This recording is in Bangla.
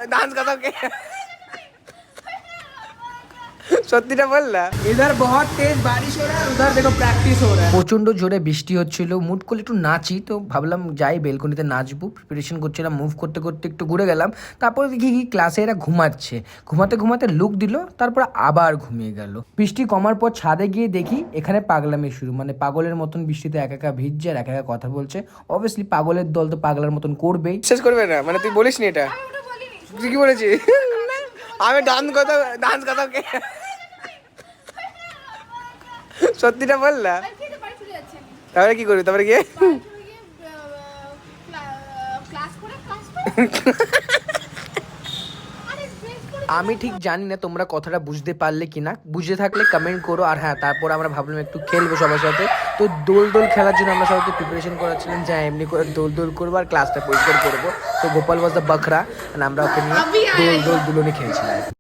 डांस खत्म किया সত্যিটা বললা इधर बहुत तेज बारिश हो रहा है उधर देखो प्रैक्टिस हो रहा है প্রচন্ড জোরে বৃষ্টি হচ্ছিল মুড করলে একটু নাচি তো ভাবলাম যাই বেলকনিতে নাচবো প্রিপারেশন করছিলাম মুভ করতে করতে একটু ঘুরে গেলাম তারপরে দেখি কি ক্লাসে এরা ঘুমাচ্ছে ঘুমাতে ঘুমাতে লুক দিল তারপর আবার ঘুমিয়ে গেল বৃষ্টি কমার পর ছাদে গিয়ে দেখি এখানে পাগলামি শুরু মানে পাগলের মতন বৃষ্টিতে একা একা ভিজছে আর একা একা কথা বলছে অবভিয়াসলি পাগলের দল তো পাগলার মতন করবেই শেষ করবে না মানে তুই বলিস নি এটা তুই কি বলেছিস আমি ডান্স কথা সত্যিটা বললা তারপরে কি করবি তারপরে গিয়ে আমি ঠিক জানি না তোমরা কথাটা বুঝতে পারলে কিনা বুঝে থাকলে কমেন্ট করো আর হ্যাঁ তারপর আমরা ভাবলাম একটু খেলবো সবার সাথে তো দোল খেলার জন্য আমরা সবাইকে প্রিপারেশন করাচ্ছিলাম যে এমনি করে দোল করবো আর ক্লাসটা পরিষ্কার করবো তো গোপাল ওয়াজ দ্য বকরা আমরা ওকে নিয়ে দোল দুলনি খেলছিলাম